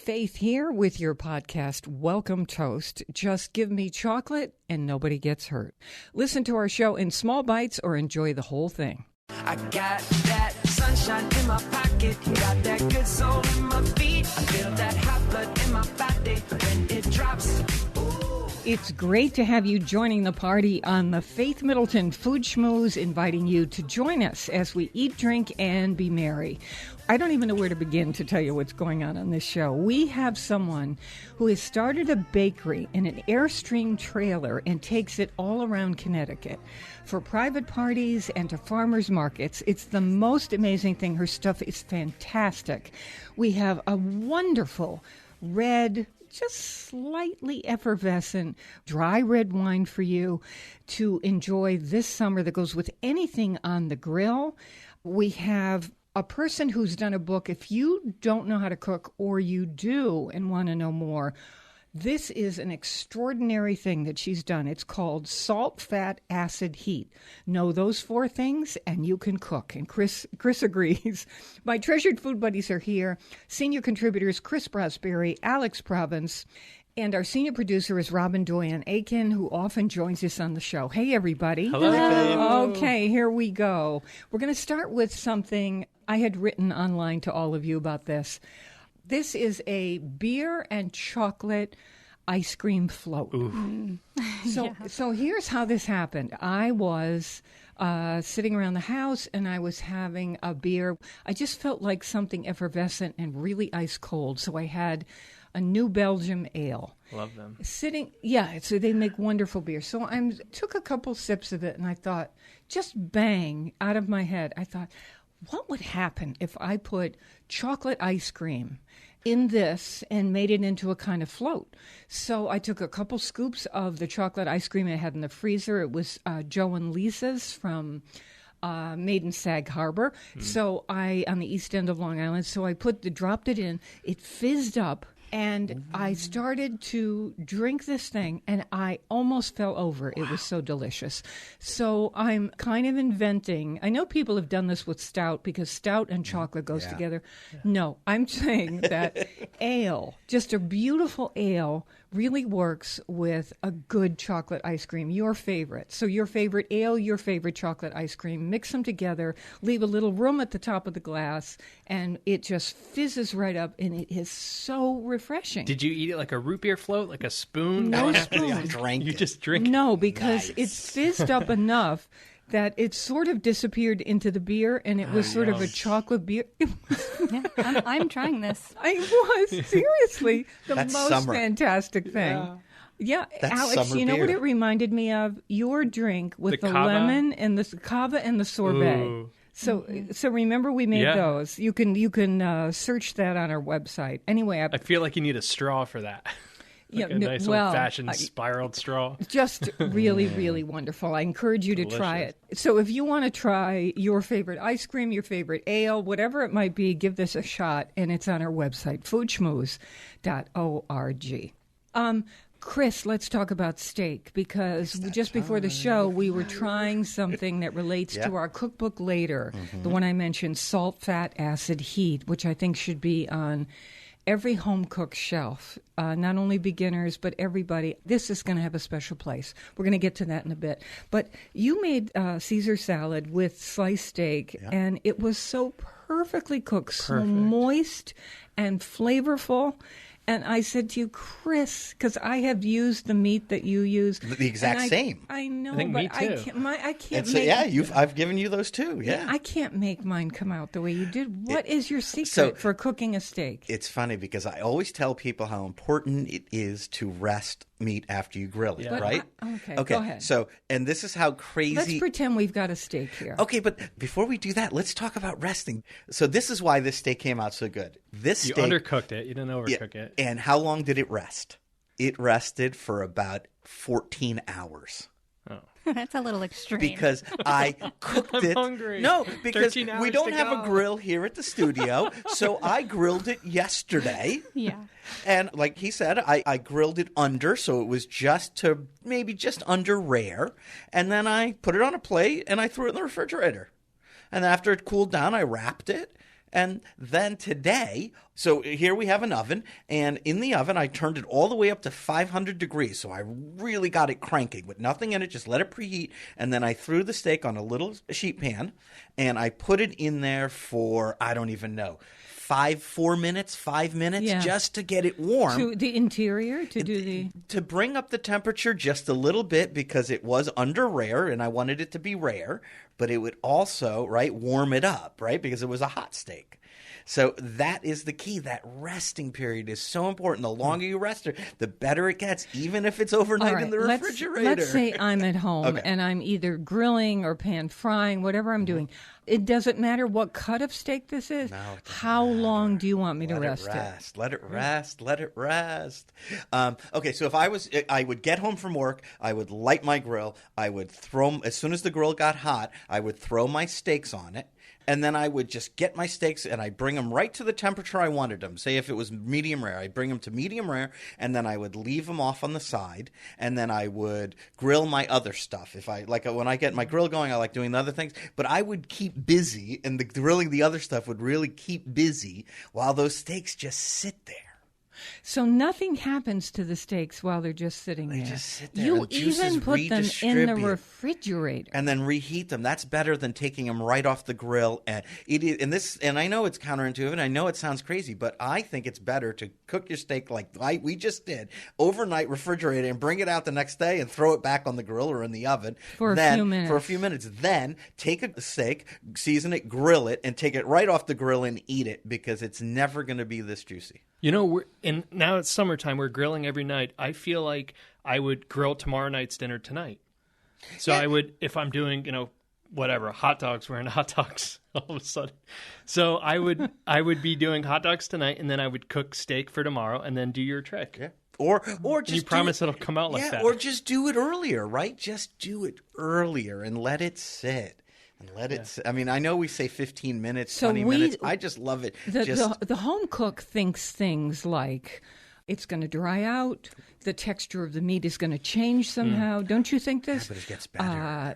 Faith here with your podcast, Welcome Toast. Just give me chocolate and nobody gets hurt. Listen to our show in small bites or enjoy the whole thing. I got that sunshine in my pocket, got that good soul in my feet. I feel that hot blood in my body when it drops. It's great to have you joining the party on the Faith Middleton Food Schmooze, inviting you to join us as we eat, drink, and be merry. I don't even know where to begin to tell you what's going on this show. We have someone who has started a bakery in an Airstream trailer and takes it all around Connecticut for private parties and to farmers markets. It's the most amazing thing. Her stuff is fantastic. We have a wonderful red, just slightly effervescent, dry red wine for you to enjoy this summer that goes with anything on the grill. We have a person who's done a book. If you don't know how to cook, or you do and want to know more, this is an extraordinary thing that she's done. It's called Salt, Fat, Acid, Heat. Know those four things and you can cook. And Chris agrees. My treasured food buddies are here. Senior contributors Chris Prosperi, Alex Province, and our senior producer is Robin Doyen-Aiken, who often joins us on the show. Hey, everybody. Hello. Okay, here we go. We're going to start with something I had written online to all of you about this. This is a beer and chocolate ice cream float. So here's how this happened. I was sitting around the house and I was having a beer. I just felt like something effervescent and really ice cold. So I had a New Belgium ale. Love them. So they make wonderful beer. So I took a couple sips of it and I thought, just bang, out of my head, I thought, what would happen if I put chocolate ice cream in this and made it into a kind of float? So I took a couple scoops of the chocolate ice cream I had in the freezer. It was Joe and Lisa's from made in Sag Harbor. So on the east end of Long Island. So I dropped it in. It fizzed up. And I started to drink this thing, and I almost fell over. It was so delicious. So I'm kind of inventing. I know people have done this with stout because stout and chocolate goes together. Yeah. No, I'm saying that ale, just a beautiful ale, really works with a good chocolate ice cream, your favorite. So your favorite ale, your favorite chocolate ice cream, mix them together, leave a little room at the top of the glass, and it just fizzes right up, and it is so refreshing. Did you eat it like a root beer float, like a spoon? No spoon. You just drink it? No, because it's fizzed up enough that it sort of disappeared into the beer, and it was sort of a chocolate beer. Yeah, I'm trying this. I was, seriously, That's most summer. fantastic thing. Yeah, That's Alex, summer you know what beer. it reminded me of? Your drink with the cava? lemon and the cava and the sorbet. Ooh. So remember we made those. You can search that on our website. Anyway, I feel like you need a straw for that. Like a nice old-fashioned spiraled straw. Just really, really wonderful. I encourage you to try it. So if you want to try your favorite ice cream, your favorite ale, whatever it might be, give this a shot. And it's on our website, foodschmooze.org. Chris, let's talk about steak, because just before the show, we were trying something that relates to our cookbook later, the one I mentioned, Salt, Fat, Acid, Heat, which I think should be on every home cook shelf, not only beginners, but everybody. This is going to have a special place. We're going to get to that in a bit. But you made Caesar salad with sliced steak, and it was so perfectly cooked, so moist and flavorful. And I said to you, Chris, because I have used the meat that you use. The exact same. I know, I think but me too. I can't And make I've given you those too. Yeah. I can't make mine come out the way you did. What is your secret for cooking a steak? It's funny because I always tell people how important it is to rest meat after you grill it, right? Okay, go ahead. So, and this is how crazy. Let's pretend we've got a steak here. Okay, but before we do that, let's talk about resting. So this is why this steak came out so good. You steak, undercooked it. You didn't overcook it. And how long did it rest? It rested for about 14 hours. That's a little extreme. Because I cooked it. Hungry. No, because 13 hours we don't to have go. a grill here at the studio. So I grilled it yesterday. Yeah. And like he said, I grilled it under, so it was just under rare. And then I put it on a plate and I threw it in the refrigerator. And after it cooled down, I wrapped it. And then today, so here we have an oven, and in the oven I turned it all the way up to 500 degrees, so I really got it cranking with nothing in it, just let it preheat, and then I threw the steak on a little sheet pan, and I put it in there for, I don't even know, 5 minutes, just to get it warm. To the interior, to bring up the temperature just a little bit, because it was under rare and I wanted it to be rare, but it would also, right, warm it up, right, because it was a hot steak. So that is the key. That resting period is so important. The longer you rest it, the better it gets, even if it's overnight in the refrigerator. Let's say I'm at home and I'm either grilling or pan frying, whatever I'm doing. It doesn't matter what cut of steak this is. No, how long do you want me to rest it? Let it rest. Okay, so if I would get home from work, I would light my grill. I would as soon as the grill got hot, I would throw my steaks on it. And then I would just get my steaks and I'd bring them right to the temperature I wanted them. Say if it was medium rare, I'd bring them to medium rare, and then I would leave them off on the side, and then I would grill my other stuff. When I get my grill going, I like doing the other things, but I would keep busy, and grilling the other stuff would really keep busy while those steaks just sit there. So nothing happens to the steaks while they're just sitting there. They just sit there. You even put them in the refrigerator and then reheat them. That's better than taking them right off the grill. And I know it's counterintuitive, and I know it sounds crazy, but I think it's better to cook your steak like we just did overnight, refrigerate it, and bring it out the next day and throw it back on the grill or in the oven for a few minutes. Then take a steak, season it, grill it, and take it right off the grill and eat it, because it's never going to be this juicy. You know, now it's summertime. We're grilling every night. I feel like I would grill tomorrow night's dinner tonight. So I would, if I'm doing, hot dogs, we're in hot dogs all of a sudden. So I would be doing hot dogs tonight, and then I would cook steak for tomorrow, and then do your trick. Yeah. Or just you promise it'll come out like that. Or just do it earlier, right? Just do it earlier and let it sit. I mean, I know we say 15 minutes, 20 minutes. I just love it. The home cook thinks things like, it's going to dry out, the texture of the meat is going to change somehow. Don't you think this? Yeah, but it gets better.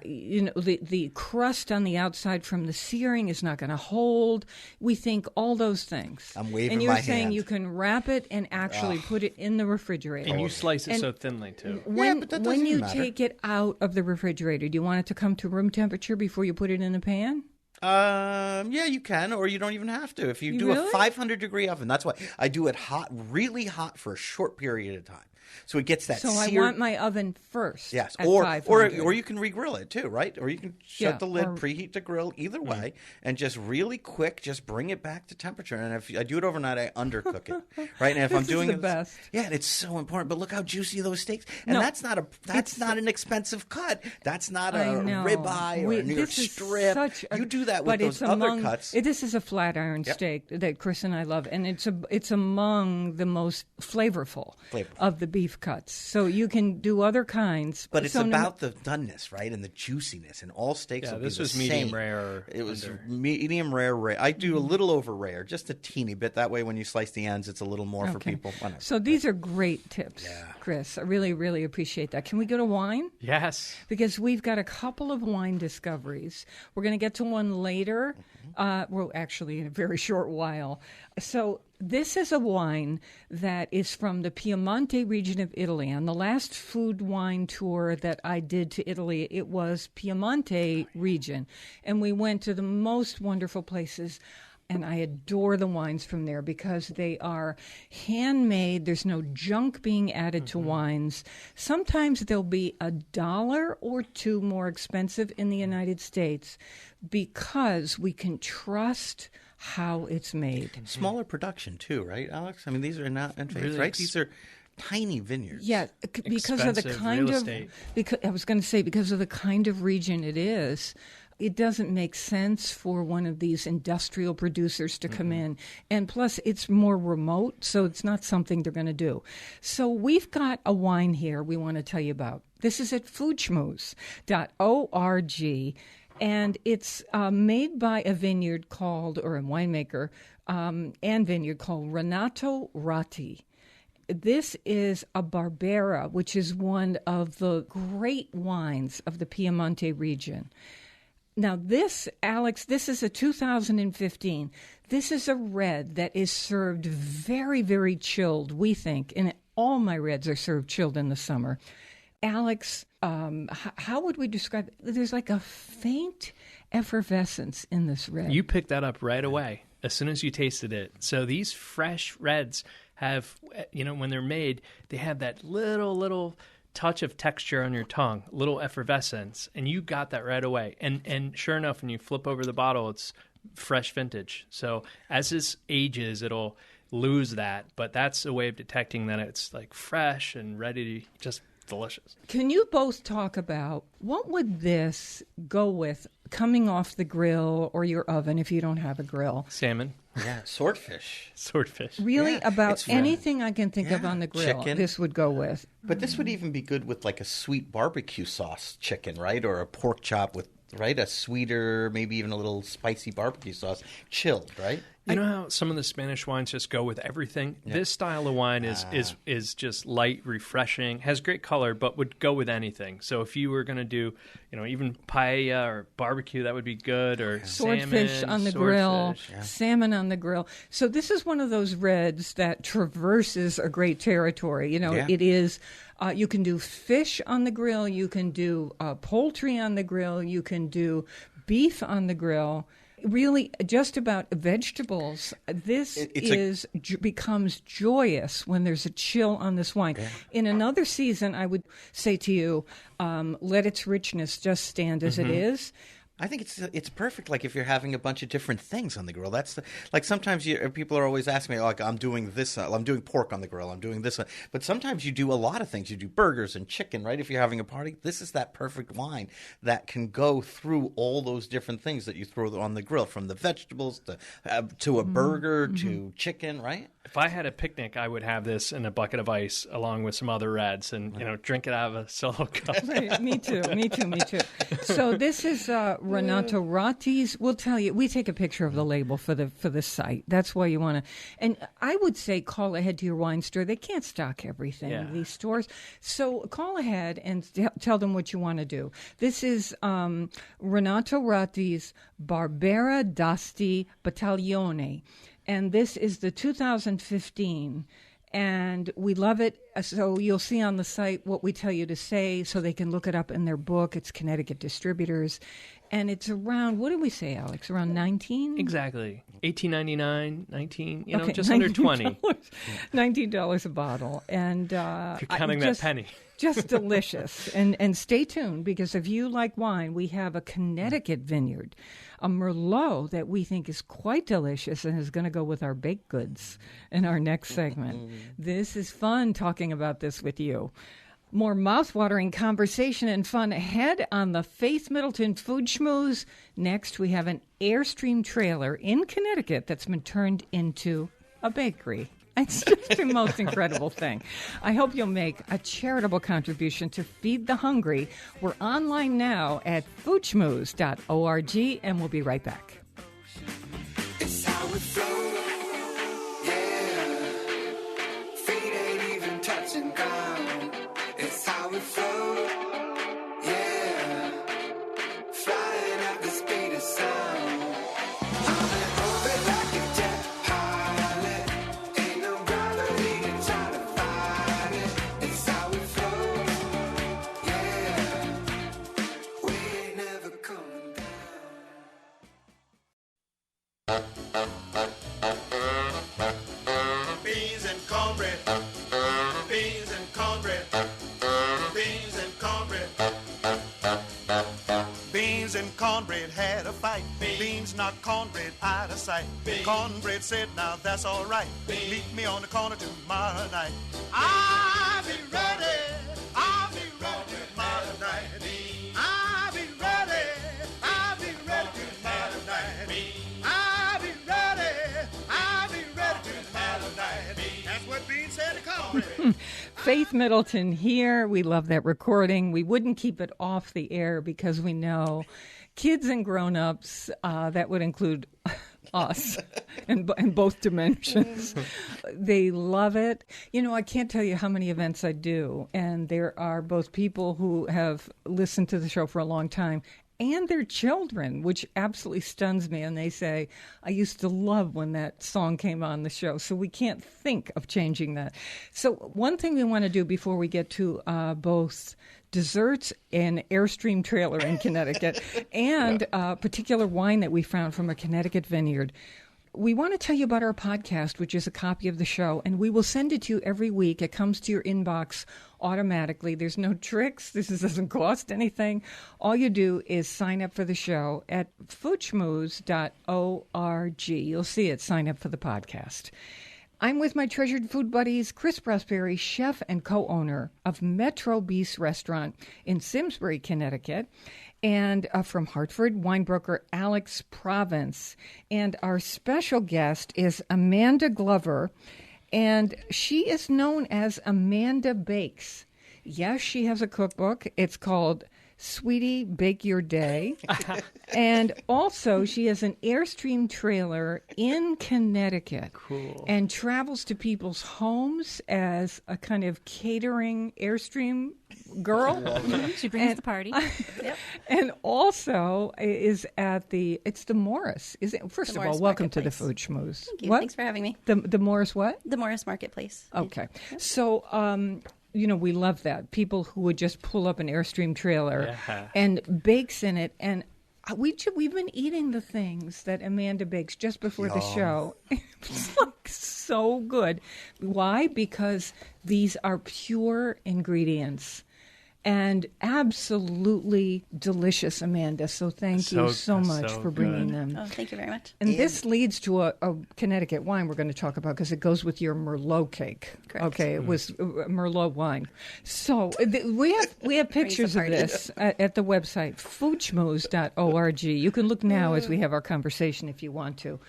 The crust on the outside from the searing is not going to hold. We think all those things. I'm waving my hand. And you're saying you can wrap it and actually put it in the refrigerator. And you slice it so thinly, too. When you take it out of the refrigerator, do you want it to come to room temperature before you put it in the pan? Yeah, you can, or you don't even have to. If you do a 500-degree oven, that's why I do it hot, really hot for a short period of time. So it gets that So I want my oven first. Yes, at or 500. you can re-grill it too, right? Or you can shut the lid, preheat the grill, either way, and just really quick, just bring it back to temperature. And if I do it overnight, I undercook it, right? And if I'm doing the best. Yeah, and it's so important. But look how juicy those steaks. And that's not an expensive cut. That's not a ribeye or a New York strip. You do that with those other cuts. This is a flat iron steak that Chris and I love, and it's among the most flavorful of the beef cuts. So you can do other kinds. But it's about the doneness, right? And the juiciness. And all steaks will be the same. This was medium rare. It was medium rare. I do a little over rare, just a teeny bit. That way when you slice the ends, it's a little more for people. So these are great tips, Chris. I really, really appreciate that. Can we go to wine? Yes. Because we've got a couple of wine discoveries. We're going to get to one later. Well, actually, in a very short while. So this is a wine that is from the Piemonte region of Italy. On the last food wine tour that I did to Italy, it was Piemonte region. And we went to the most wonderful places. And I adore the wines from there because they are handmade. There's no junk being added to wines. Sometimes they'll be $1 or $2 more expensive in the United States because we can trust how it's made. Smaller production too, right, Alex? I mean, these are not really right? These are tiny vineyards. Yeah, because of the kind of I was going to say because of the kind of region it is. It doesn't make sense for one of these industrial producers to come in. And plus, it's more remote, so it's not something they're going to do. So we've got a wine here we want to tell you about. This is at foodschmooze.org, and it's made by a vineyard called, or a winemaker and vineyard called Renato Ratti. This is a Barbera, which is one of the great wines of the Piemonte region. Now this, Alex, this is a 2015. This is a red that is served very, very chilled, we think. And all my reds are served chilled in the summer. Alex, how would we describe it? There's like a faint effervescence in this red. You picked that up right away as soon as you tasted it. So these fresh reds have, when they're made, they have that little touch of texture on your tongue, little effervescence, and you got that right away. And sure enough, when you flip over the bottle, it's fresh vintage. So as this ages, it'll lose that, but that's a way of detecting that it's like fresh and ready to just delicious. Can you both talk about what would this go with coming off the grill or your oven if you don't have a grill? Salmon. Yeah, swordfish. Swordfish. Really, Yeah, about it's very- anything I can think of Yeah, on the grill, chicken. this would go with. But this would even be good with like a sweet barbecue sauce chicken, right? Or a pork chop with, right? A sweeter, maybe even a little spicy barbecue sauce, chilled, right? You know how some of the Spanish wines just go with everything? Yeah. This style of wine is just light, refreshing, has great color, but would go with anything. So if you were going to do, even paella or barbecue, that would be good. Or swordfish salmon, on the grill, salmon on the grill. So this is one of those reds that traverses a great territory. It is. You can do fish on the grill. You can do poultry on the grill. You can do beef on the grill. Really, just about vegetables. This becomes joyous when there's a chill on this wine. Yeah. In another season, I would say to you, let its richness just stand as it is. I think it's perfect. Like if you're having a bunch of different things on the grill, like sometimes people are always asking me, like I'm doing this, I'm doing pork on the grill, I'm doing this, but sometimes you do a lot of things. You do burgers and chicken, right? If you're having a party, this is that perfect wine that can go through all those different things that you throw on the grill, from the vegetables to a burger to chicken, right? If I had a picnic, I would have this in a bucket of ice along with some other reds and, drink it out of a solo cup. Right, me too. So this is Renato Ratti's. We'll tell you, we take a picture of the label for the site. That's why you want to. And I would say call ahead to your wine store. They can't stock everything, these stores. So call ahead and tell them what you want to do. This is Renato Ratti's Barbera d'Asti Battaglione. And this is the 2015, and we love it. So you'll see on the site what we tell you to say so they can look it up in their book. It's Connecticut Distributors. And it's around, what did we say, Alex, around 19? Exactly. $18.99, 19, okay, just under 20. $19 a bottle. And if you're counting that penny. Just delicious. And stay tuned, because if you like wine, we have a Connecticut vineyard, a Merlot that we think is quite delicious and is going to go with our baked goods in our next segment. This is fun talking about this with you. More mouth-watering conversation and fun ahead on the Faith Middleton Food Schmooze. Next, we have an Airstream trailer in Connecticut that's been turned into a bakery. It's just the most incredible thing. I hope you'll make a charitable contribution to Feed the Hungry. We're online now at foodschmooze.org, and we'll be right back. It's how we flow, yeah. Feet ain't even touching ground. It's how we flow, yeah. Flying at the speed of sound. I'm moving like a jet pilot. Ain't no gravity to try to fight it. It's how we flow, yeah. We ain't never coming down. Beans and cornbread. Beans and cornbread. Beans and cornbread. Beans and cornbread had a fight. Beans knocked cornbread out of sight. Cornbread said, now that's all right. Meet me on the corner tomorrow night. I'll be ready. I'll be ready tomorrow night. I'll be ready. I'll be ready tomorrow night. I'll be ready. I'll be ready tomorrow night. That's what Beans said to cornbread. Faith Middleton here. We love that recording. We wouldn't keep it off the air because we know kids and grown-ups, that would include us in both dimensions. They love it. I can't tell you how many events I do, and there are both people who have listened to the show for a long time and their children, which absolutely stuns me. And they say, I used to love when that song came on the show. So we can't think of changing that. So one thing we want to do before we get to both desserts and Airstream trailer in Connecticut and a particular wine that we found from a Connecticut vineyard, we want to tell you about our podcast, which is a copy of the show, and we will send it to you every week. It comes to your inbox automatically. There's no tricks. This doesn't cost anything. All you do is sign up for the show at foodschmooze.org. You'll see it. Sign up for the podcast. I'm with my treasured food buddies, Chris Prosperi, chef and co-owner of Metro Beast Restaurant in Simsbury, Connecticut, and from Hartford, wine broker Alex Province. And our special guest is Amanda Glover, and she is known as Amanda Bakes. Yes, she has a cookbook. It's called Sweetie Bake Your Day. And also, she has an Airstream trailer in Connecticut. Cool. And travels to people's homes as a kind of catering Airstream girl. She brings the party. Yep. And also is at it's the Morris. Is it? First The of Morris all, welcome to the Marketplace. Food Schmooze. Thank you. What? Thanks for having me. The Morris what? The Morris Marketplace. Okay. So, we love that. People who would just pull up an Airstream trailer and bakes in it. And we've been eating the things that Amanda bakes just before the show. It's like so good. Why? Because these are pure ingredients. And absolutely delicious, Amanda. So thank you so much for bringing them. Oh, thank you very much. And this leads to a Connecticut wine we're going to talk about because it goes with your Merlot cake. Correct. Okay, it was Merlot wine. So we have pictures of this at the website, foodschmooze.org. You can look now as we have our conversation if you want to.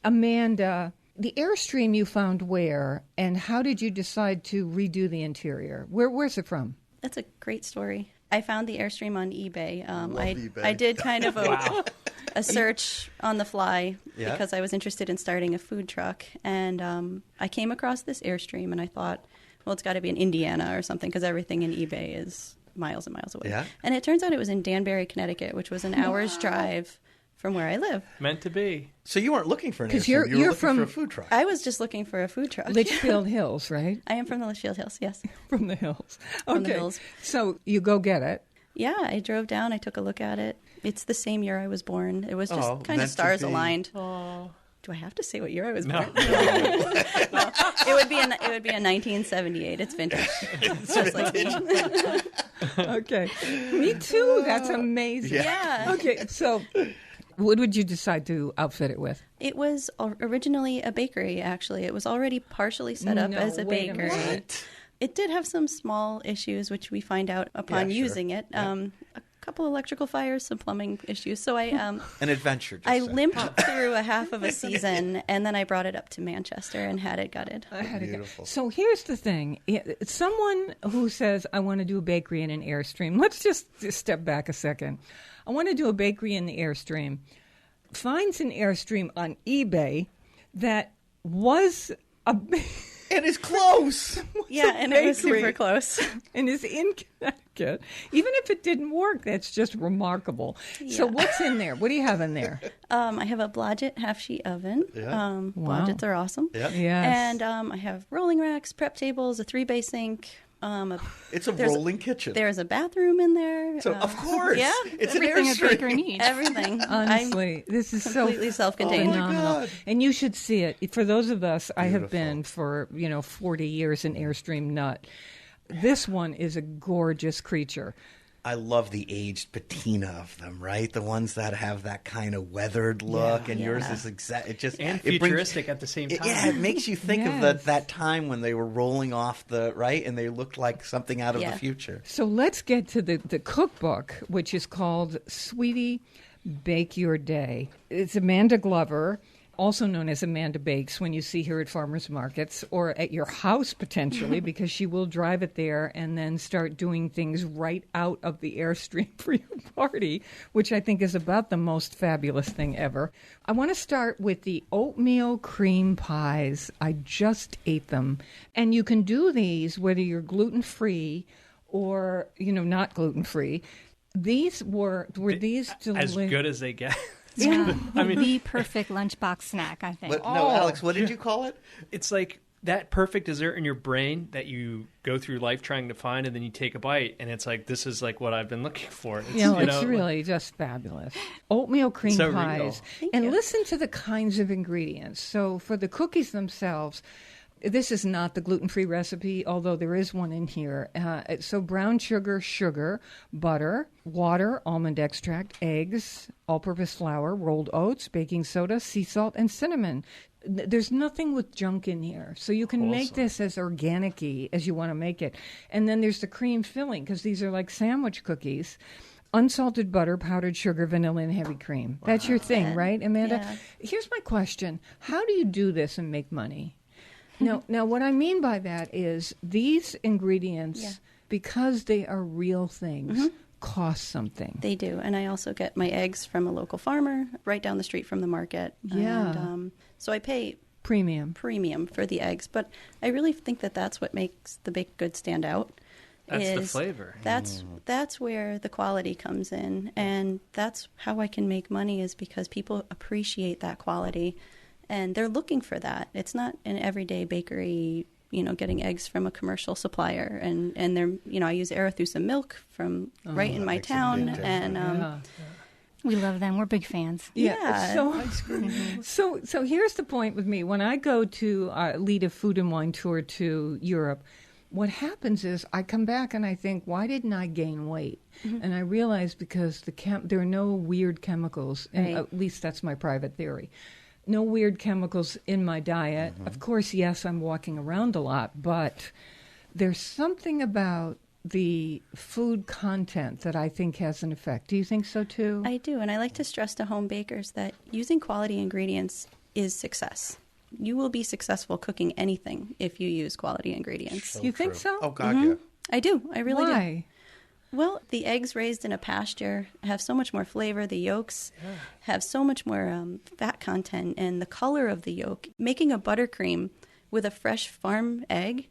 Amanda, the Airstream you found where, and how did you decide to redo the interior? Where's it from? That's a great story. I found the Airstream on eBay. eBay. I did kind of a search on the fly because I was interested in starting a food truck. And I came across this Airstream, and I thought, well, it's got to be in Indiana or something because everything in eBay is miles and miles away. Yeah. And it turns out it was in Danbury, Connecticut, which was an hour's drive from where I live. Meant to be. So you weren't looking for an 'Cause Airstream. You were you're looking from- for a food truck. I was just looking for a food truck. Litchfield Hills, right? I am from the Litchfield Hills, yes. From the hills. From the hills. So you go get it. Yeah, I drove down. I took a look at it. It's the same year I was born. It was just kind meant of to stars be. aligned. Oh. Do I have to say what year I was born? No. No, it would be a 1978. It's vintage. It's just like Okay. Me too. That's amazing. yeah. Okay, so what would you decide to outfit it with? It was originally a bakery. Actually, it was already partially set up No, as a wait a bakery. minute. It did have some small issues, which we find out upon Yeah, sure. using it. A couple electrical fires, some plumbing issues. So I An adventure. Just I say. limped through a half of a season, and then I brought it up to Manchester and had it gutted. I had to go. Beautiful. So here's the thing. Someone who says, I want to do a bakery in an Airstream, let's just step back a second. I want to do a bakery in the Airstream, finds an Airstream on eBay that was a... It is close. Yeah, and it was bakery. super close. and is in Connecticut. Even if it didn't work, that's just remarkable. So what's in there? What do you have in there? I have a Blodgett half-sheet oven. Yeah. Blodgetts are awesome. Yeah. Yes. And I have rolling racks, prep tables, a 3-bay sink. It's a there's- rolling kitchen. There's a bathroom in there. So of course, yeah, it's an Everything a Airstream. baker needs. everything. Honestly, this is completely so self-contained. Oh my phenomenal. God. And you should see it. For those of us, I have Beautiful. been for 40 years an Airstream nut. This one is a gorgeous creature. I love the aged patina of them, right? The ones that have that kind of weathered look, and yours is exact. It just And it brings- futuristic at the same time. Yeah, it makes you think of Yes. that time when they were rolling off the right, and they looked like something out of the Yeah. future. So let's get to the cookbook, which is called Sweetie Bake Your Day. It's Amanda Glover, also known as Amanda Bakes, when you see her at farmers markets or at your house potentially, because she will drive it there and then start doing things right out of the Airstream for your party, which I think is about the most fabulous thing ever. I want to start with the oatmeal cream pies. I just ate them. And you can do these whether you're gluten-free or, not gluten-free. These were these as delicious? good as they get. Yeah, I mean- the perfect lunchbox snack, I think. No, Alex, what did you call it? It's like that perfect dessert in your brain that you go through life trying to find, and then you take a bite, and it's like, this is like what I've been looking for. It's, It's really just fabulous. Oatmeal cream So pies. real. And you. listen to the kinds of ingredients. So for the cookies themselves, this is not the gluten-free recipe, although there is one in here. So brown sugar, butter, water, almond extract, eggs, all-purpose flour, rolled oats, baking soda, sea salt, and cinnamon. There's nothing with junk in here. So you can make this as organic-y as you want to make it. And then there's the cream filling, because these are like sandwich cookies. Unsalted butter, powdered sugar, vanilla, and heavy cream. Wow. That's your thing, right, Amanda? Yeah. Here's my question. How do you do this and make money? Now, what I mean by that is these ingredients, because they are real things, cost something. They do. And I also get my eggs from a local farmer right down the street from the market. Yeah. And, so I pay Premium. for the eggs. But I really think that that's what makes the baked goods stand out. That's the is flavor. That's where the quality comes in. And that's how I can make money, is because people appreciate that quality. And they're looking for that. It's not an everyday bakery, getting eggs from a commercial supplier. And they're, I use Arethusa milk from right in my town. And We love them. We're big fans. Yeah. So here's the point with me. When I go to lead a food and wine tour to Europe, what happens is I come back and I think, why didn't I gain weight? And I realize because there are no weird chemicals, and at least that's my private theory. No weird chemicals in my diet. Of course, yes, I'm walking around a lot, but there's something about the food content that I think has an effect. Do you think so too? I do. And I like to stress to home bakers that using quality ingredients is success. You will be successful cooking anything if you use quality ingredients. You think so? Oh, God, yeah. I do. I really do. Why? Well, the eggs raised in a pasture have so much more flavor. The yolks have so much more fat content, and the color of the yolk. Making a buttercream with a fresh farm egg,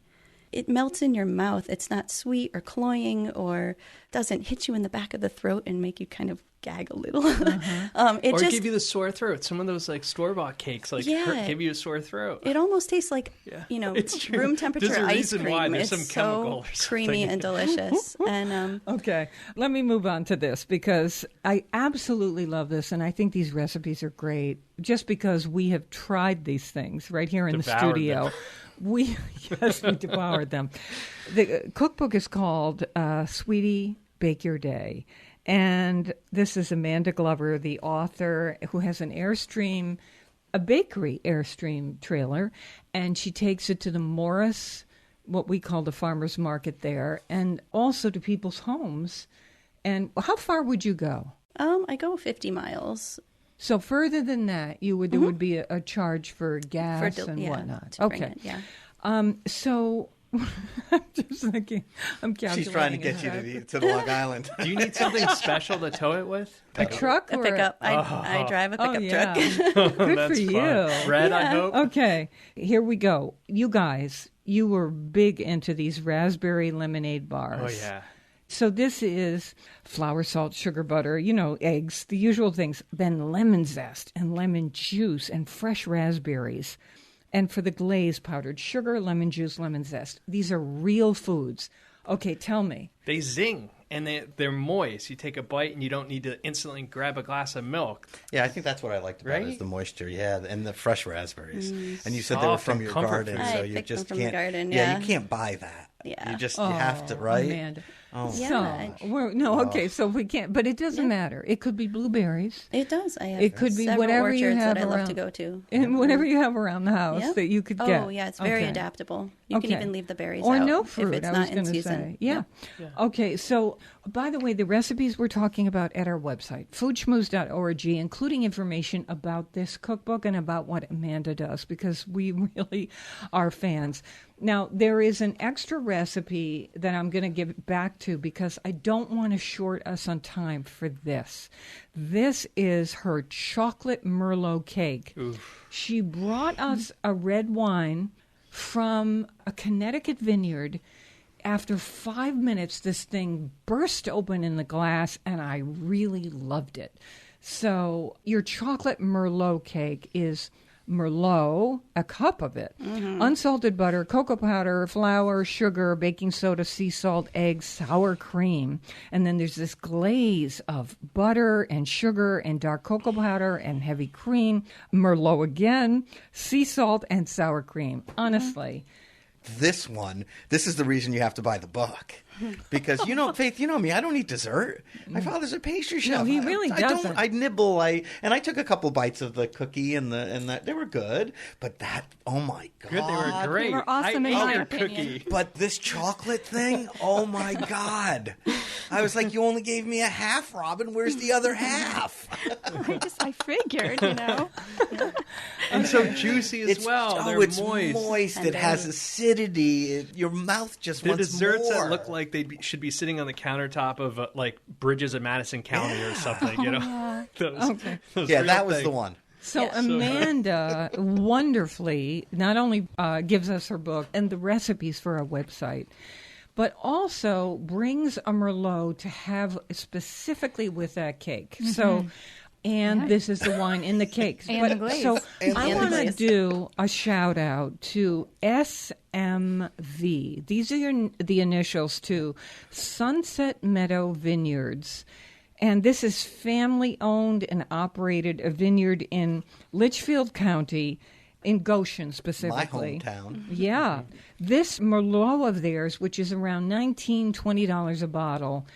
it melts in your mouth. It's not sweet or cloying, or doesn't hit you in the back of the throat and make you kind of gag a little. Or give you the sore throat. Some of those like store-bought cakes give you a sore throat. It almost tastes like It's true. room temperature There's a ice reason cream. why. There's It's some chemical or so creamy something. and delicious. And Okay, let me move on to this because I absolutely love this, and I think these recipes are great just because we have tried these things right here in the Devoured studio. them. We devoured them. The cookbook is called Sweetie Bake Your Day, and this is Amanda Glover, the author, who has a bakery Airstream trailer, and she takes it to the Morris, what we call the farmers market there, and also to people's homes. And how far would you go? I go 50 miles. So further than that, there would be a charge for gas and whatnot. To bring it, yeah. So I'm just thinking, I'm calculating. She's trying to get you to the Long Island. Do you need something special to tow it with? A truck A or pickup. I drive a pickup yeah. truck. Good That's for fun. you. Red, I hope. Okay, here we go. You guys, you were big into these raspberry lemonade bars. Oh, yeah. So this is flour, salt, sugar, butter, eggs, the usual things. Then lemon zest and lemon juice and fresh raspberries. And for the glaze, powdered sugar, lemon juice, lemon zest. These are real foods. Okay, tell me. They zing, and they're moist. You take a bite, and you don't need to instantly grab a glass of milk. Yeah, I think that's what I liked about it, is Right? the moisture, and the fresh raspberries. And you said they were Soft from and your comfort garden, food. so I you picked them just from the can't. garden, Yeah, yeah. you can't buy that. Yeah. You have to, right? Amanda. Oh, Yeah. So we can't, but it doesn't matter. It could be blueberries. It does. I have It could be several whatever you orchards have that I love around. to go to. And whatever you have around the house Yeah. that you could get. Oh, yeah, it's very Okay. adaptable. You can Okay. even leave the berries or out no fruit. if it's I not was in going to season. say, yeah. Okay, so by the way, the recipes we're talking about at our website, foodschmooze.org, including information about this cookbook and about what Amanda does, because we really are fans. Now, there is an extra recipe that I'm going to give back to because I don't want to short us on time for this. This is her Chocolate Merlot Cake. She brought us a red wine from a Connecticut vineyard, after 5 minutes, this thing burst open in the glass, and I really loved it. So your chocolate Merlot cake is Merlot, a cup of it, unsalted butter, cocoa powder, flour, sugar, baking soda, sea salt, eggs, sour cream. And then there's this glaze of butter and sugar and dark cocoa powder and heavy cream, Merlot again, sea salt, and sour cream. Honestly. This is the reason you have to buy the book. Because, Faith, you know me, I don't eat dessert. My father's a pastry chef. No, he really doesn't. I nibble. And I took a couple bites of the cookie and they were good. But that, oh my God. Good, they were great. They were awesome I in ate my your opinion. cookie. But this chocolate thing, oh my God. I was like, you only gave me a half, Robin. Where's the other half? I figured, And so juicy as well. They're it's moist. moist. It has acidity. Your mouth just The wants desserts more. that look like they should be sitting on the countertop of like Bridges of Madison County or something, those Yeah, real that was things. the one. So Yeah. Amanda wonderfully not only gives us her book and the recipes for our website, but also brings a Merlot to have specifically with that cake. So, and this is the wine in the cake. And the glaze. So And I the want to glaze. do a shout out to SMV. These are the initials to Sunset Meadow Vineyards. And this is family-owned and operated, a vineyard in Litchfield County, in Goshen My specifically. hometown. Yeah. This Merlot of theirs, which is around $19, $20 a bottle,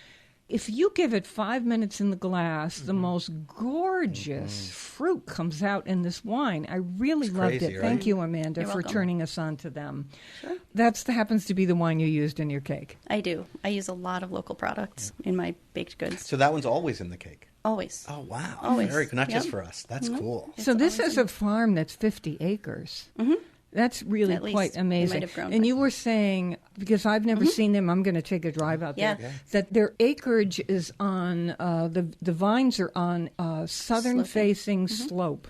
if you give it 5 minutes in the glass, the most gorgeous fruit comes out in this wine. I really loved crazy, it. right? Thank you, Amanda, You're for welcome. turning us on to them. Sure. That happens to be the wine you used in your cake. I do. I use a lot of local products in my baked goods. So that one's always in the cake. Always. Oh, wow. Always. Very good. Not just Yep. for us. That's cool. So this is a farm that's 50 acres. Mm-hmm. That's really At least. quite They amazing. might have grown And by- you were saying, because I've never seen them, I'm going to take a drive out there, Yeah. that their acreage is on, the vines are on a southern-facing slope.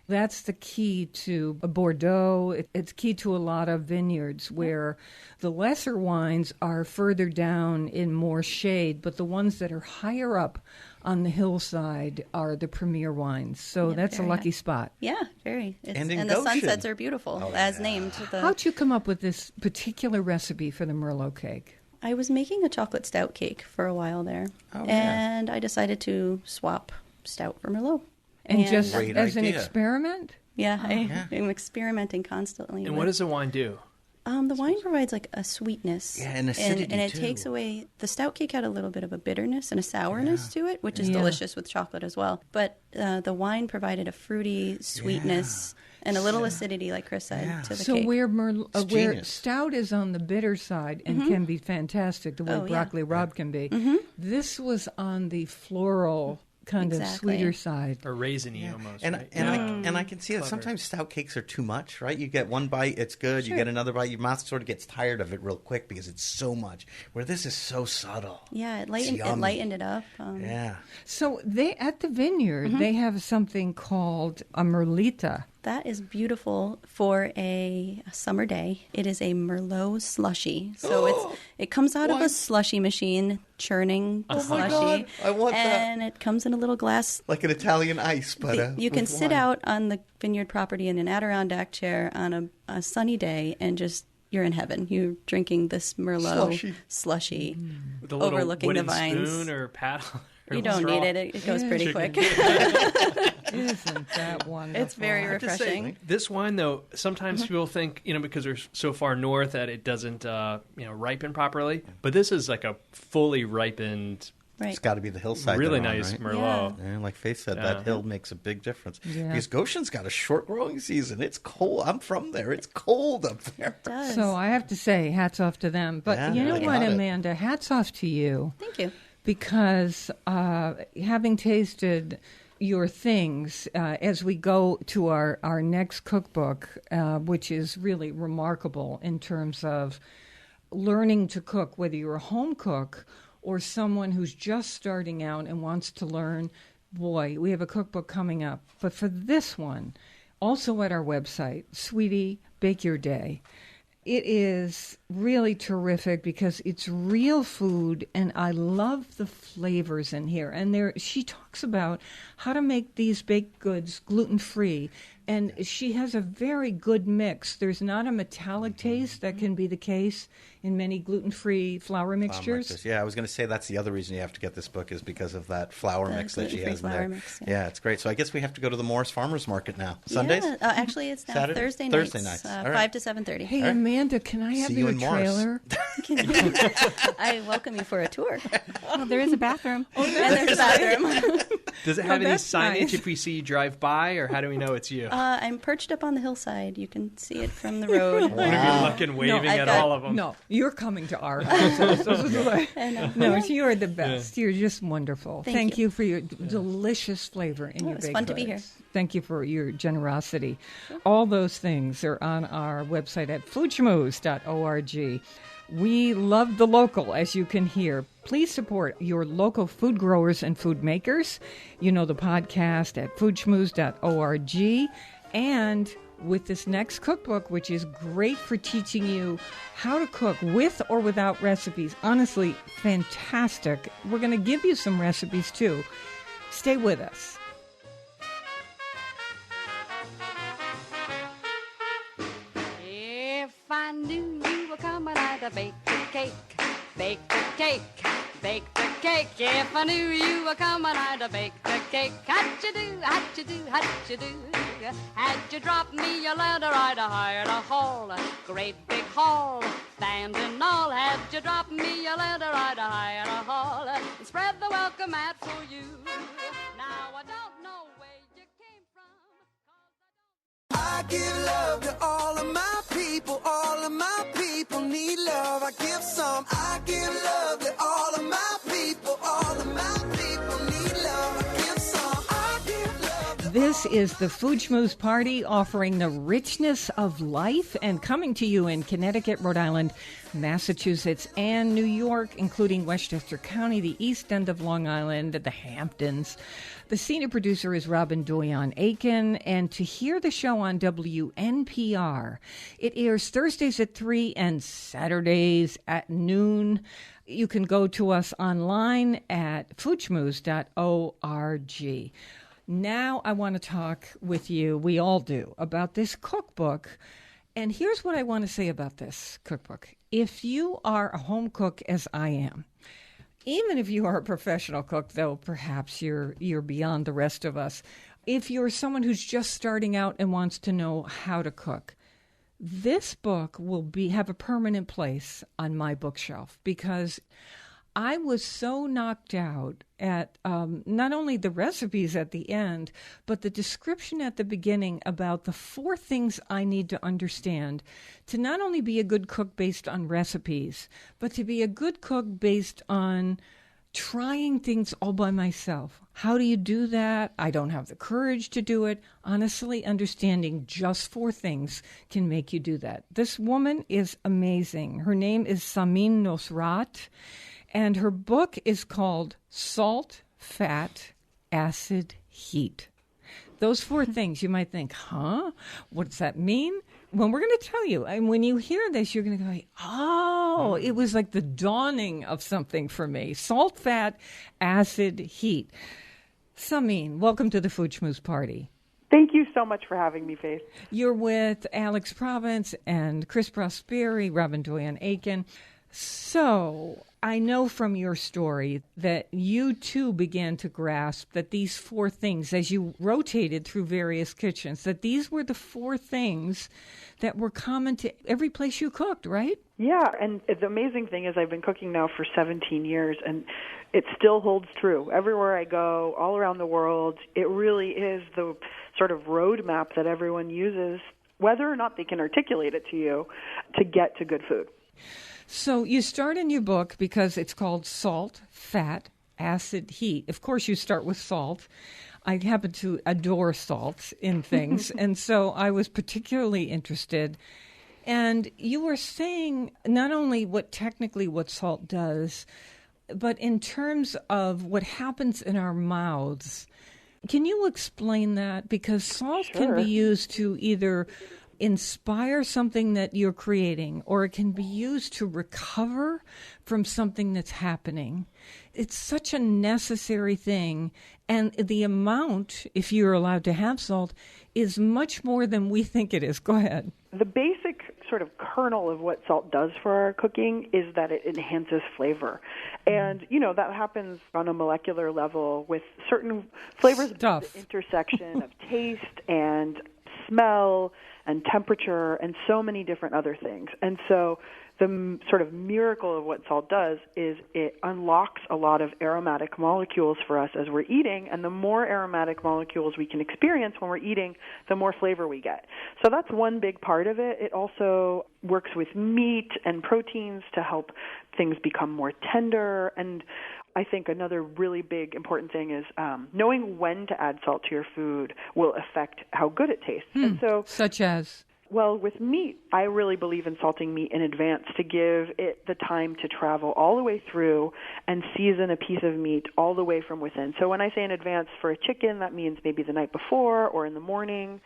That's the key to Bordeaux. It's key to a lot of vineyards where the lesser wines are further down in more shade, but the ones that are higher up on the hillside are the premier wines. So Yeah, that's a very lucky high. spot. Yeah, very. And in the Goshen. sunsets are beautiful, as named. How'd you come up with this particular recipe for the Merlot cake? I was making a chocolate stout cake for a while there, Oh, yeah. and I decided to swap stout for Merlot. And just Great as an idea. experiment? Yeah, I'm experimenting constantly. And with- what does the wine do? The wine provides like a sweetness. Yeah, and acidity, and it too. takes away the stout cake had a little bit of a bitterness and a sourness to it, which is Yeah. delicious with chocolate as well. But the wine provided a fruity sweetness and a little acidity, like Chris said, to the So cake. where It's where genius. stout is on the bitter side and can be fantastic, the way Oh, yeah. broccoli Rob can be, this was on the floral kind of Exactly. sweeter side. Or raisiny almost, And right? I can see that sometimes stout cakes are too much, right? You get one bite, it's good. You get another bite, your mouth sort of gets tired of it real quick because it's so much. Where this is so subtle. Yeah, It's it yummy. lightened it up. Yeah. So they at the vineyard they have something called a Merlita. That is beautiful for a summer day. It is a Merlot slushy. So it comes out of a slushy machine, churning Oh my slushy. God, I want that. And it comes in a little glass. Like an Italian ice, but You can with sit wine. out on the vineyard property in an Adirondack chair on a sunny day and just, you're in heaven. You're drinking this Merlot slushy. With a little overlooking the wooden vines. spoon or paddle. Or You don't straw. need it. It goes pretty Chicken. quick. Isn't that wonderful? It's very I have to say, refreshing. this wine, though, sometimes people think, because they're so far north that it doesn't, ripen properly. But this is like a fully ripened, Right. It's got to be the hillside. really they're on, nice right? Merlot. Yeah, like Faith said, Yeah. that hill makes a big difference. Yeah. Because Goshen's got a short growing season. It's cold. I'm from there. It's cold up there. It does. So I have to say, hats off to them. But Yeah, you know they what, got it. Amanda? Hats off to you. Thank you. Because having tasted your things, as we go to our next cookbook, which is really remarkable in terms of learning to cook, whether you're a home cook or someone who's just starting out and wants to learn, boy, we have a cookbook coming up. But for this one, also at our website, Sweetie, Bake Your Day, It is really terrific because it's real food, and I love the flavors in here. And she talks about how to make these baked goods gluten-free, and she has a very good mix. There's not a metallic taste that can be the case in many gluten-free flour mixtures. Yeah, I was going to say that's the other reason you have to get this book is because of that flour mix that she has in there. Mix, yeah, it's great. So I guess we have to go to the Morris Farmers Market now. Sundays? Yeah, actually, it's now Saturday? Thursday nights. Thursday nights. All 5 right. to 7:30. Hey, Amanda, can I have See you your in Morris. trailer? I welcome you for a tour. Well, there is a bathroom. And there's a bathroom. Does it have any that's signage nice. if we see you drive by, or how do we know it's you? I'm perched up on the hillside. You can see it from the road. You're good looking, waving I've at got- all of them. No, you're coming to our house. No, you're the best. You're just wonderful. Thank you for your delicious flavor in your it's baked fun to be goods. here. Thank you for your generosity. All those things are on our website at foodschmooze.org. We love the local, as you can hear. Please support your local food growers and food makers. You know the podcast at foodschmooze.org. And with this next cookbook, which is great for teaching you how to cook with or without recipes. Honestly, fantastic. We're going to give you some recipes, too. Stay with us. If I knew you were coming, I'd bake the cake, bake the cake, bake the cake. If I knew you were coming, I'd bake the cake. How'd you do, how'd you do, how'd you do? Had you dropped me a letter, I'd have hired a hall, a great big hall, band and all. Had you dropped me a letter, I'd have hired a hall, and spread the welcome mat for you. Now I don't know where you came from, 'cause I give love to all of my people. All of my people need love. I give some. I give love to all of my people. All of my people need love. I give some. I give love to This is the Food Schmooze Party, offering the richness of life and coming to you in Connecticut, Rhode Island, Massachusetts, and New York, including Westchester County, the East End of Long Island, the Hamptons. The senior producer is Robin Doyon-Aiken, and to hear the show on WNPR, it airs Thursdays at 3 and Saturdays at noon. You can go to us online at foodschmooze.org. Now I want to talk with you, we all do, about this cookbook. And here's what I want to say about this cookbook. If you are a home cook, as I am, even if you are a professional cook, though perhaps you're beyond the rest of us, if you're someone who's just starting out and wants to know how to cook, this book will have a permanent place on my bookshelf because I was so knocked out at not only the recipes at the end, but the description at the beginning about the 4 things I need to understand to not only be a good cook based on recipes, but to be a good cook based on trying things all by myself. How do you do that? I don't have the courage to do it. Honestly, understanding just 4 things can make you do that. This woman is amazing. Her name is Samin Nosrat. And her book is called Salt, Fat, Acid, Heat. Those 4 things you might think, huh? What does that mean? Well, we're going to tell you. And when you hear this, you're going to go, oh, it was like the dawning of something for me. Salt, fat, acid, heat. Samin, welcome to the Food Schmooze Party. Thank you so much for having me, Faith. You're with Alex Province and Chris Prosperi, Robin Doyon-Aiken. So I know from your story that you too began to grasp that these 4 things, as you rotated through various kitchens, that these were the 4 things that were common to every place you cooked, right? Yeah, and the amazing thing is I've been cooking now for 17 years, and it still holds true. Everywhere I go, all around the world, it really is the sort of roadmap that everyone uses, whether or not they can articulate it to you, to get to good food. So you start in your book because it's called Salt, Fat, Acid, Heat. Of course, you start with salt. I happen to adore salt in things, and so I was particularly interested. And you were saying not only what salt does, but in terms of what happens in our mouths. Can you explain that? Because salt can be used to either inspire something that you're creating, or it can be used to recover from something that's happening. It's such a necessary thing. And the amount, if you're allowed to have salt, is much more than we think it is. Go ahead. The basic sort of kernel of what salt does for our cooking is that it enhances flavor. And, that happens on a molecular level with certain flavors. Stuff. The intersection of taste and smell and temperature and so many different other things. And so the sort of miracle of what salt does is it unlocks a lot of aromatic molecules for us as we're eating, and the more aromatic molecules we can experience when we're eating, the more flavor we get. So that's one big part of it. It also works with meat and proteins to help things become more tender. And I think another really big important thing is knowing when to add salt to your food will affect how good it tastes. And so, such as? Well, with meat, I really believe in salting meat in advance to give it the time to travel all the way through and season a piece of meat all the way from within. So when I say in advance for a chicken, that means maybe the night before or in the morning.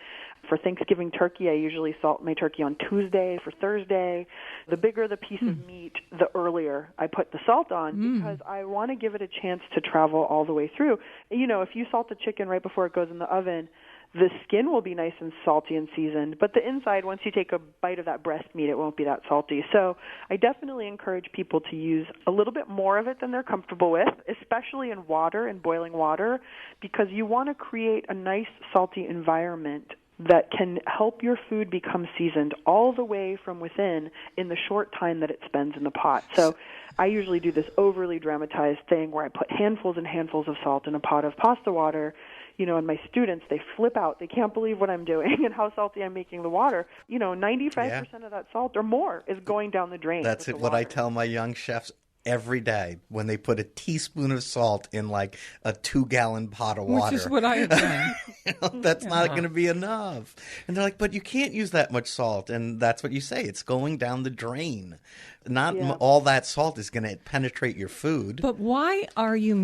For Thanksgiving turkey, I usually salt my turkey on Tuesday for Thursday. The bigger the piece of meat, the earlier I put the salt on because I want to give it a chance to travel all the way through. If you salt the chicken right before it goes in the oven, the skin will be nice and salty and seasoned, but the inside, once you take a bite of that breast meat, it won't be that salty. So I definitely encourage people to use a little bit more of it than they're comfortable with, especially in water, in boiling water, because you want to create a nice salty environment that can help your food become seasoned all the way from within in the short time that it spends in the pot. So I usually do this overly dramatized thing where I put handfuls and handfuls of salt in a pot of pasta water, and my students, they flip out. They can't believe what I'm doing and how salty I'm making the water. 95% of that salt or more is going down the drain. That's what I tell my young chefs every day when they put a teaspoon of salt in like a 2-gallon pot of water. Which is what I have done. That's not going to be enough. And they're like, but you can't use that much salt. And that's what you say. It's going down the drain. Not all that salt is going to penetrate your food. But why are you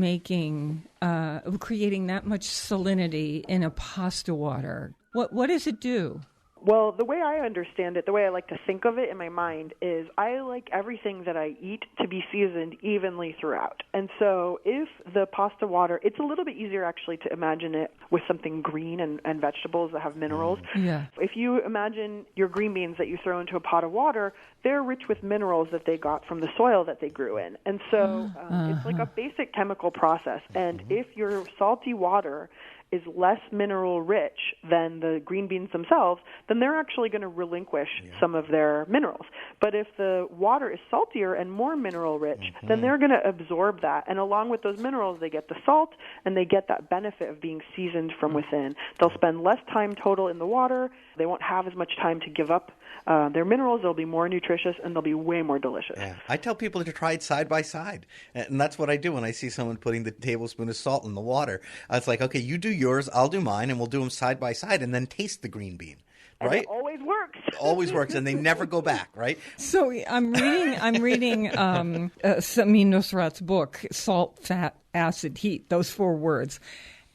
creating that much salinity in a pasta water? What does it do? Well, the way I understand it, the way I like to think of it in my mind is I like everything that I eat to be seasoned evenly throughout. And so if the pasta water, it's a little bit easier actually to imagine it with something green and vegetables that have minerals. Yeah. If you imagine your green beans that you throw into a pot of water, they're rich with minerals that they got from the soil that they grew in. And so it's like a basic chemical process. And if your salty water is less mineral rich than the green beans themselves, then they're actually going to relinquish some of their minerals. But if the water is saltier and more mineral rich, then they're going to absorb that. And along with those minerals, they get the salt and they get that benefit of being seasoned from within. They'll spend less time total in the water. They won't have as much time to give up their minerals. They'll be more nutritious and they'll be way more delicious. Yeah. I tell people to try it side by side. And that's what I do when I see someone putting the tablespoon of salt in the water. It's like, okay, you do yours, I'll do mine, and we'll do them side by side and then taste the green bean. And right? it always works. Always works, and they never go back, right? So I'm reading Samin Nosrat's book, Salt, Fat, Acid, Heat, those 4 words.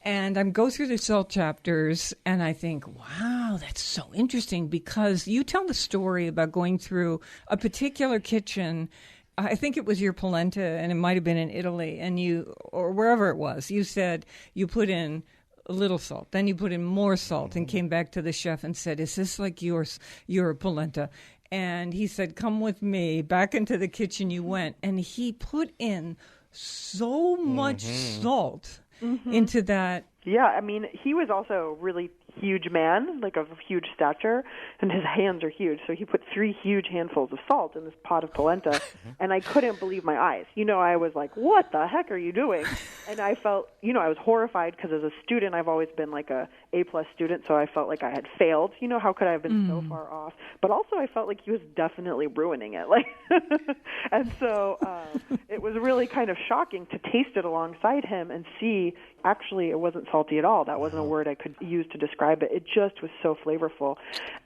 And I go through the salt chapters, and I think, wow, that's so interesting, because you tell the story about going through a particular kitchen. I think it was your polenta, and it might have been in Italy, and or wherever it was, you said you put in a little salt, then you put in more salt, and came back to the chef and said, is this like your polenta? And he said, come with me. Back into the kitchen you went, and he put in so much salt into that. Yeah, I mean, he was also a really huge man, like of huge stature, and his hands are huge. So he put 3 huge handfuls of salt in this pot of polenta, and I couldn't believe my eyes. I was like, what the heck are you doing? And I felt, I was horrified because as a student, I've always been like a A+ student, so I felt like I had failed. How could I have been so far off? But also I felt like he was definitely ruining it. And so it was really kind of shocking to taste it alongside him and see, actually, it wasn't salty at all. That wasn't a word I could use to describe describe it. It just was so flavorful.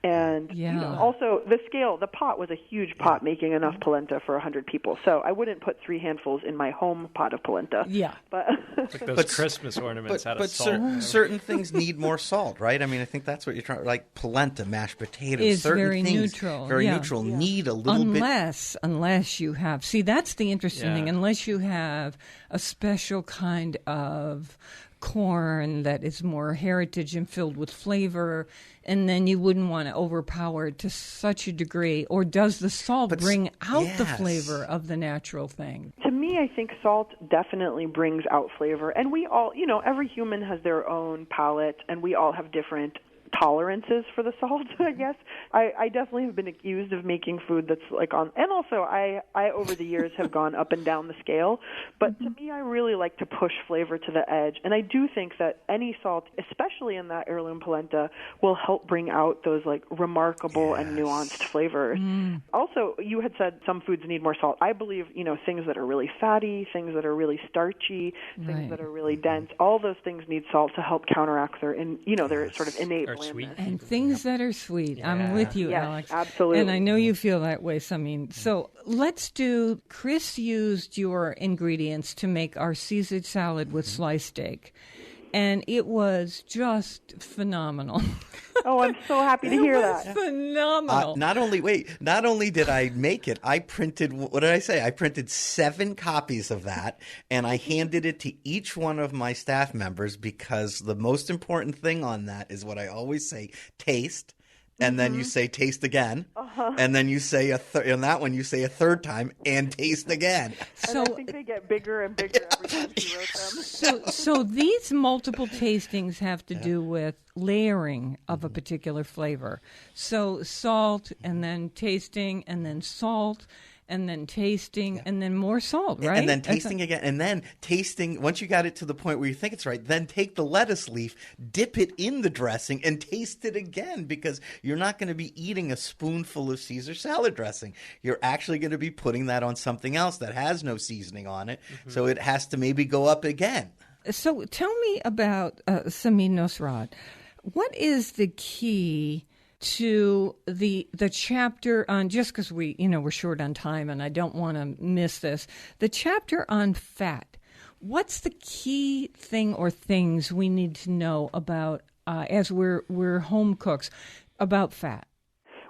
And also the pot was a huge pot making enough polenta for 100 people. So I wouldn't put 3 handfuls in my home pot of polenta. Yeah. But like those Christmas ornaments had a salt. Certain things need more salt, right? I mean, I think that's what you're trying. Like polenta, mashed potatoes, is certain very things, neutral. very neutral, need a little bit. Unless you have, see, that's the interesting thing. Unless you have a special kind of corn that is more heritage and filled with flavor, and then you wouldn't want to overpower it to such a degree. Or does the salt bring out the flavor of the natural thing? To me, I think salt definitely brings out flavor. And we all, every human has their own palate, and we all have different tolerances for the salt, I guess. I definitely have been accused of making food that's like on, and also I over the years have gone up and down the scale, but to me I really like to push flavor to the edge, and I do think that any salt, especially in that heirloom polenta, will help bring out those like remarkable and nuanced flavors. Also, you had said some foods need more salt. I believe, things that are really fatty, things that are really starchy, things that are really dense, all those things need salt to help counteract their their sort of innate sweet. And things that are sweet. I'm with you, Alex. Absolutely. And I know you feel that way, Samin. So let's do, Chris used your ingredients to make our Caesar salad with sliced steak. And it was just phenomenal. Oh, I'm so happy to hear that. Phenomenal. Not only did I make it, I printed, what did I say? I printed 7 copies of that, and I handed it to each one of my staff members, because the most important thing on that is what I always say: taste. And then you say taste again, and then you say on that one you say a third time and taste again. So and I think they get bigger and bigger every time you wrote them. So these multiple tastings have to do with layering of a particular flavor. So salt, and then tasting, and then salt, and then tasting, and then more salt, right? And then tasting again, and then tasting. Once you got it to the point where you think it's right, then take the lettuce leaf, dip it in the dressing, and taste it again, because you're not going to be eating a spoonful of Caesar salad dressing. You're actually going to be putting that on something else that has no seasoning on it, so it has to maybe go up again. So tell me about Samin Nosrat. What is the key to the chapter on, just because we're short on time and I don't want to miss this, the chapter on fat? What's the key thing or things we need to know about as we're home cooks about fat?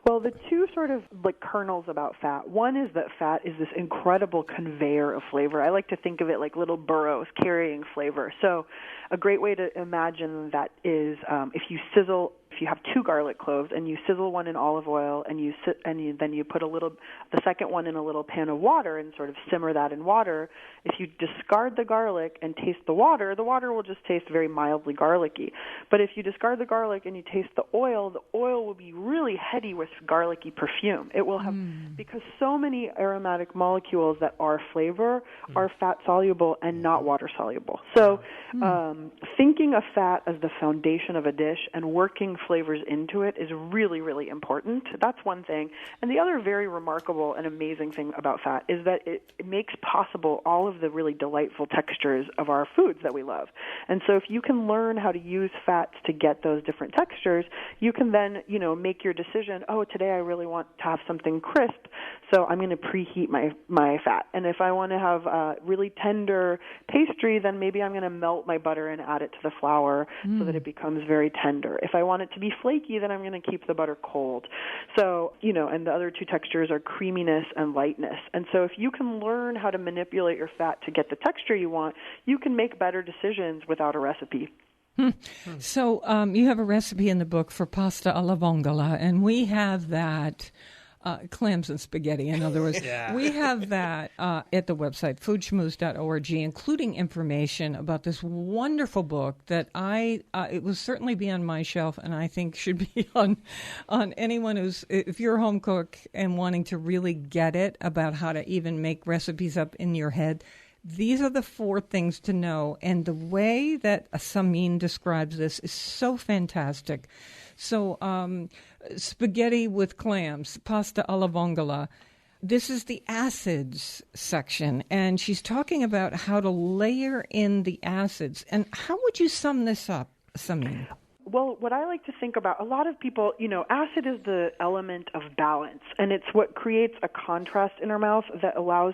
Well, the two sort of like kernels about fat. One is that fat is this incredible conveyor of flavor. I like to think of it like little burros carrying flavor. So a great way to imagine that is if you have 2 garlic cloves and you sizzle one in olive oil, and then you put the second one in a little pan of water and sort of simmer that in water. If you discard the garlic and taste the water will just taste very mildly garlicky. But if you discard the garlic and you taste the oil will be really heady with garlicky perfume. It will have, because so many aromatic molecules that are flavor are fat soluble and not water soluble. So thinking of fat as the foundation of a dish and working flavors into it is really, really important. That's one thing. And the other very remarkable and amazing thing about fat is that it makes possible all of the really delightful textures of our foods that we love. And so if you can learn how to use fats to get those different textures, you can then, make your decision, today I really want to have something crisp, so I'm going to preheat my fat. And if I want to have really tender pastry, then maybe I'm going to melt my butter and add it to the flour so that it becomes very tender. If I want it to be flaky, then I'm going to keep the butter cold. So, and the other 2 textures are creaminess and lightness. And so if you can learn how to manipulate your fat to get the texture you want, you can make better decisions without a recipe. So you have a recipe in the book for pasta alla vongola, and we have that. Clams and spaghetti, in other words. We have that at the website, foodschmooze.org, including information about this wonderful book that it will certainly be on my shelf, and I think should be on anyone if you're a home cook and wanting to really get it about how to even make recipes up in your head. These are the 4 things to know, and the way that Samin describes this is so fantastic. So, spaghetti with clams, pasta alla vongola. This is the acids section, and she's talking about how to layer in the acids. And how would you sum this up, Samin? Well, what I like to think about, a lot of people, acid is the element of balance, and it's what creates a contrast in our mouth that allows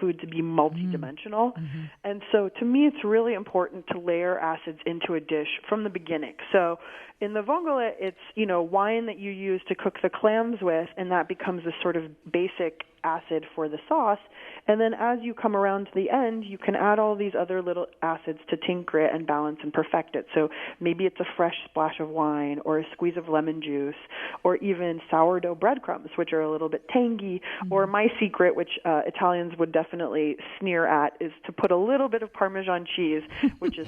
food to be multidimensional. Mm-hmm. And so to me, it's really important to layer acids into a dish from the beginning. So in the vongole, it's, wine that you use to cook the clams with, and that becomes a sort of basic acid for the sauce. And then as you come around to the end, you can add all these other little acids to tinker it and balance and perfect it. So maybe it's a fresh splash of wine or a squeeze of lemon juice or even sourdough breadcrumbs, which are a little bit tangy. Mm-hmm. Or my secret, which Italians would definitely sneer at, is to put a little bit of Parmesan cheese, which is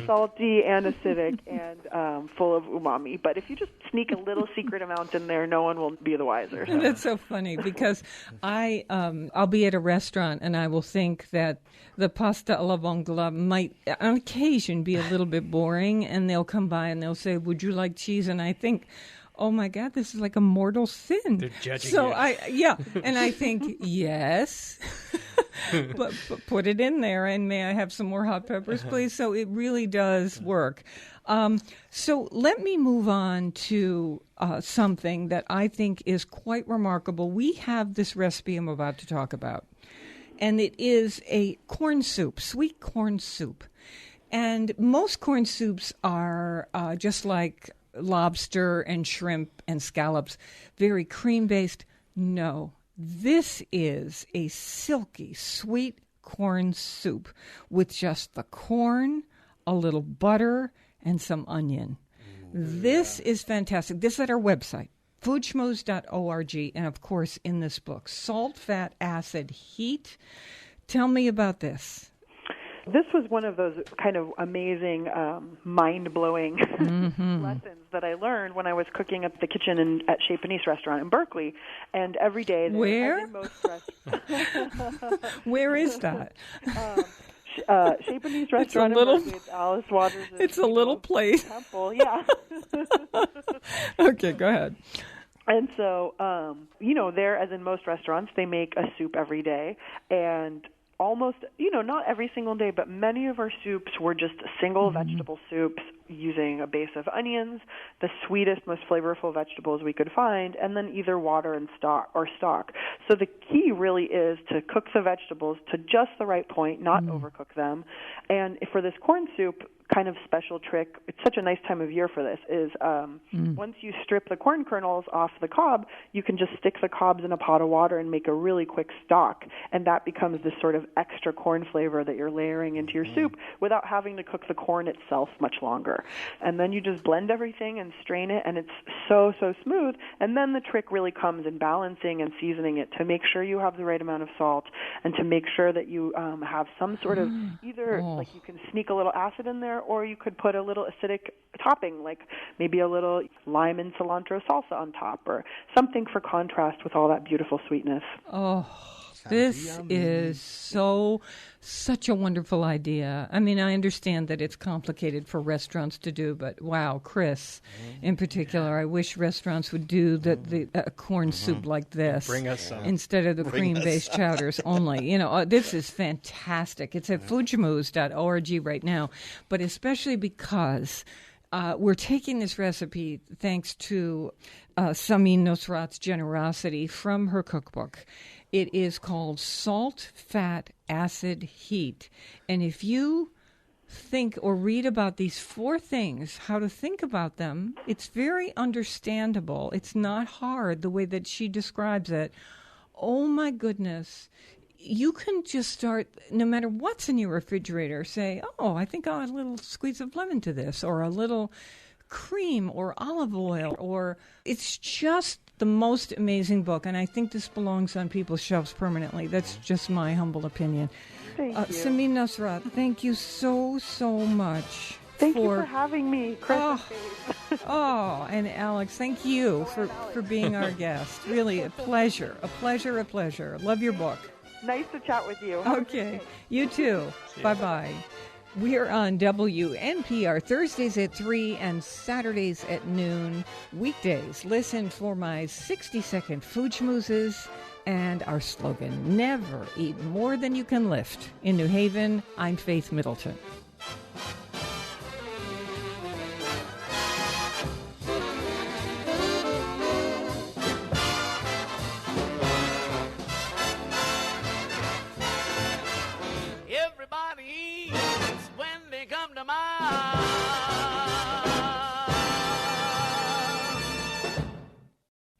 salty and acidic and full of umami. But if you just sneak a little secret amount in there, no one will be the wiser. So. That's so funny because I'll be at a restaurant and I will think that the pasta alla vongola might on occasion be a little bit boring, and they'll come by and they'll say, "Would you like cheese?" And I think, oh my God, this is like a mortal sin. They're judging so you. And I think, yes, but put it in there, and may I have some more hot peppers, please? So it really does work. So let me move on to something that I think is quite remarkable. We have this recipe I'm about to talk about, and it is a corn soup, sweet corn soup. And most corn soups are just like lobster and shrimp and scallops, very cream-based. No, this is a silky, sweet corn soup with just the corn, a little butter, and some onion. This is fantastic. This is at our website, foodschmoes.org, and of course in this book, Salt, Fat, Acid, Heat. Tell me about this. This was one of those kind of amazing, mind-blowing lessons that I learned when I was cooking at the kitchen at Chez Panisse restaurant in Berkeley. And every day... Where? Where is that? Chez Panisse restaurant in Berkeley. It's Alice Waters' It's a little place. Temple, yeah. Okay, go ahead. And so, there, as in most restaurants, they make a soup every day. And almost, not every single day, but many of our soups were just single vegetable soups using a base of onions, the sweetest, most flavorful vegetables we could find, and then either water and stock. So the key really is to cook the vegetables to just the right point, not overcook them. And for this corn soup, kind of special trick, it's such a nice time of year for this, is once you strip the corn kernels off the cob, you can just stick the cobs in a pot of water and make a really quick stock, and that becomes this sort of extra corn flavor that you're layering into your soup without having to cook the corn itself much longer. And then you just blend everything and strain it, and it's so smooth. And then the trick really comes in balancing and seasoning it to make sure you have the right amount of salt and to make sure that you have some sort of either like you can sneak a little acid in there, or you could put a little acidic topping, like maybe a little lime and cilantro salsa on top, or something for contrast with all that beautiful sweetness. Oh, this is such a wonderful idea. I mean, I understand that it's complicated for restaurants to do, but wow, Chris, in particular, I wish restaurants would do the corn soup like this. Bring us some. Instead of the cream-based chowders only. This is fantastic. It's at foodschmoes.org right now, but especially because we're taking this recipe thanks to Samin Nosrat's generosity from her cookbook. It is called Salt, Fat, Acid, Heat. And if you think or read about these 4 things, how to think about them, it's very understandable. It's not hard the way that she describes it. Oh, my goodness. You can just start, no matter what's in your refrigerator, say, oh, I think I'll add a little squeeze of lemon to this, or a little cream or olive oil, or it's just the most amazing book, and I think this belongs on people's shelves permanently. That's just my humble opinion. Thank you. Samin Nosrat, thank you so much. Thank you for having me, Chris. And Alex, thank you for being our guest. Really a pleasure. Love your book. Nice to chat with you. Okay, you too. Bye-bye. We're on WNPR Thursdays at 3 and Saturdays at noon. Weekdays, listen for my 60-second food schmoozes and our slogan, never eat more than you can lift. In New Haven, I'm Faith Middleton.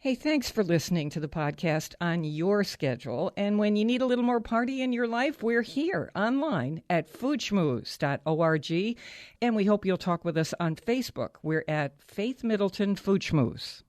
Hey, thanks for listening to the podcast on your schedule. And when you need a little more party in your life, we're here online at foodschmooze.org. And we hope you'll talk with us on Facebook. We're at Faith Middleton Food Schmooze.